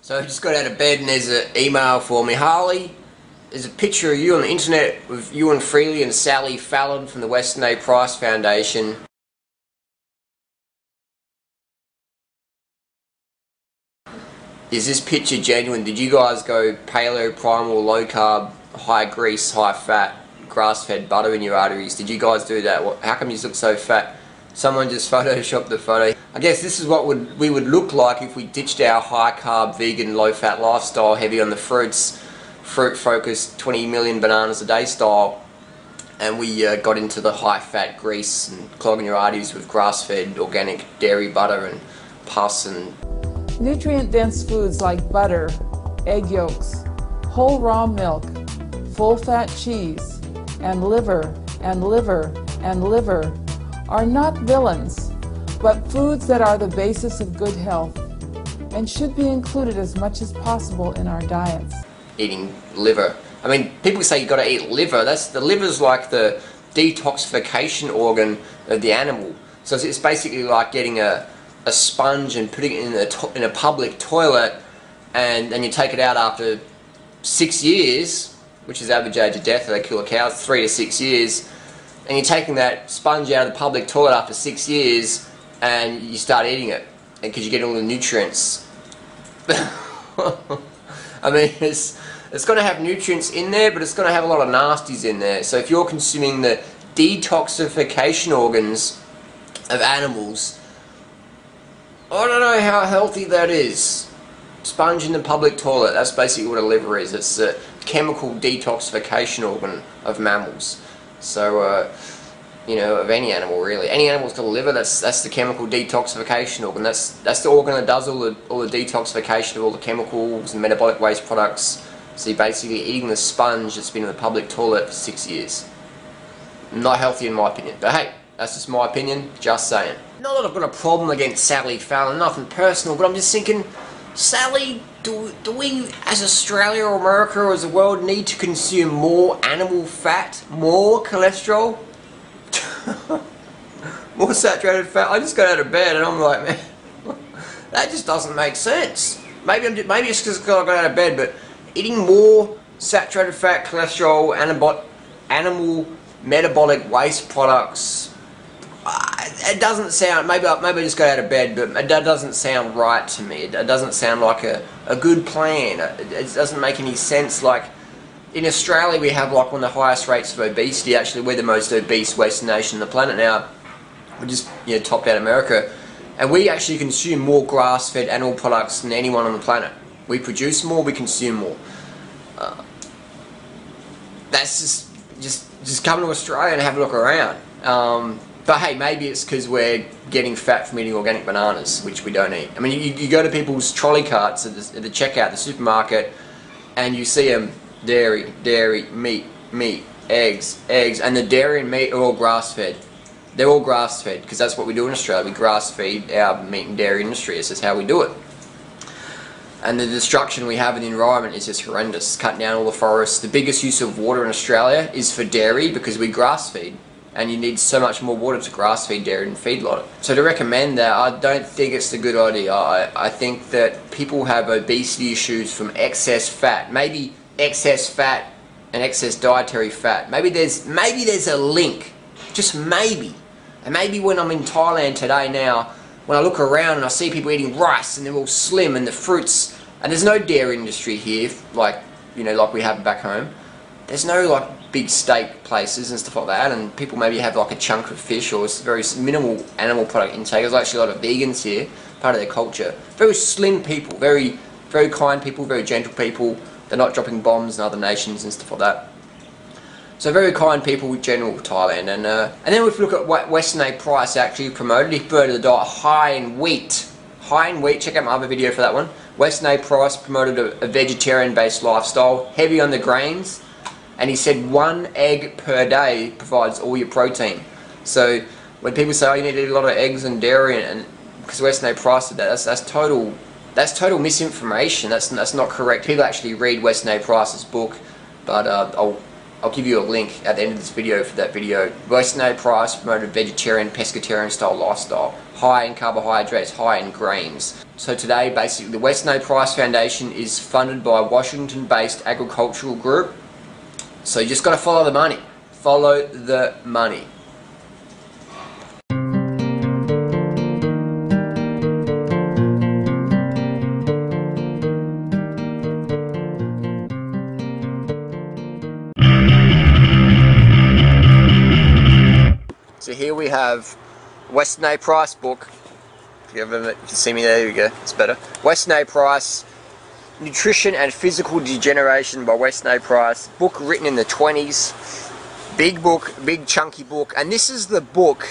So I just got out of bed and there's an email for me. Harley, there's a picture of you on the internet with you and Freely and Sally Fallon from the Weston A. Price Foundation. Is this picture genuine? Did you guys go paleo, primal, low carb, high grease, high fat, grass-fed butter in your arteries? Did you guys do that? How come you look so fat? Someone just photoshopped the photo. I guess this is what we would look like if we ditched our high carb, vegan, low fat lifestyle, heavy on the fruits, fruit focused 20 million bananas a day style, and we got into the high fat grease and clogging your arteries with grass fed organic dairy butter and pus and nutrient dense foods like butter, egg yolks, whole raw milk, full fat cheese, and liver and liver and liver are not villains, but foods that are the basis of good health and should be included as much as possible in our diets. Eating liver. I mean, people say you got to eat liver. The liver's like the detoxification organ of the animal. So it's basically like getting a sponge and putting it in a public toilet, and then you take it out after 6 years, which is the average age of death. They kill a cow 3 to 6 years. And you're taking that sponge out of the public toilet after 6 years and you start eating it because you get all the nutrients. I mean, it's going to have nutrients in there, but it's going to have a lot of nasties in there. So if you're consuming the detoxification organs of animals, I don't know how healthy that is. Sponge in the public toilet, that's basically what a liver is. It's a chemical detoxification organ of mammals. So, you know, of any animal really. Any animal's got a liver, that's the chemical detoxification organ. That's the organ that does all the detoxification of all the chemicals and metabolic waste products. So you're basically eating the sponge that's been in the public toilet for 6 years. Not healthy in my opinion. But hey, that's just my opinion, just saying. Not that I've got a problem against Sally Fallon, nothing personal, but I'm just thinking, Sally, do we as Australia or America or as a world need to consume more animal fat, more cholesterol, more saturated fat? I just got out of bed and I'm like, man, that just doesn't make sense. Maybe it's because I got out of bed, but eating more saturated fat, cholesterol, animal metabolic waste products, it doesn't sound, maybe I just got out of bed, but that doesn't sound right to me. It doesn't sound like a good plan. It doesn't make any sense. Like, in Australia we have like one of the highest rates of obesity. Actually, we're the most obese Western nation on the planet now. We just, you know, topped out America. And we actually consume more grass-fed animal products than anyone on the planet. We produce more, we consume more. That's just come to Australia and have a look around. But hey, maybe it's because we're getting fat from eating organic bananas, which we don't eat. I mean, you go to people's trolley carts at the checkout, the supermarket, and you see them dairy, meat, eggs, and the dairy and meat are all grass-fed. They're all grass-fed because that's what we do in Australia. We grass-feed our meat and dairy industry. This is how we do it. And the destruction we have in the environment is just horrendous. Cutting down all the forests. The biggest use of water in Australia is for dairy because we grass-feed. And you need so much more water to grass-feed dairy and feedlot it. So to recommend that, I don't think it's a good idea. I think that people have obesity issues from excess fat. Maybe excess fat and excess dietary fat. Maybe there's a link. Just maybe. And maybe when I'm in Thailand today now, when I look around and I see people eating rice and they're all slim and the fruits, and there's no dairy industry here, like, you know, like we have back home. There's no like big steak places and stuff like that, and people maybe have like a chunk of fish or very minimal animal product intake. There's actually a lot of vegans here, part of their culture. Very slim people, very kind people, very gentle people. They're not dropping bombs in other nations and stuff like that. So very kind people in general Thailand. And then if we look at what Weston A. Price actually promoted, he promoted the diet high in wheat. High in wheat, check out my other video for that one. Weston A. Price promoted a vegetarian-based lifestyle, heavy on the grains. And he said 1 egg per day provides all your protein. So when people say, oh, you need to eat a lot of eggs and dairy, and because Weston A. Price did that, that's total misinformation. That's not correct. People actually read Weston A. Price's book, but I'll I'll give you a link at the end of this video for that video. Weston A. Price promoted vegetarian, pescatarian style lifestyle. High in carbohydrates, high in greens. So today, basically, the Weston A. Price Foundation is funded by a Washington-based agricultural group. So you just got to follow the money. Follow the money. So here we have Weston A. Price book. If you can see me there, you go, it's better. Weston A. Price, Nutrition and Physical Degeneration by Weston A. Price. Book written in the 20s. Big book, big chunky book. And this is the book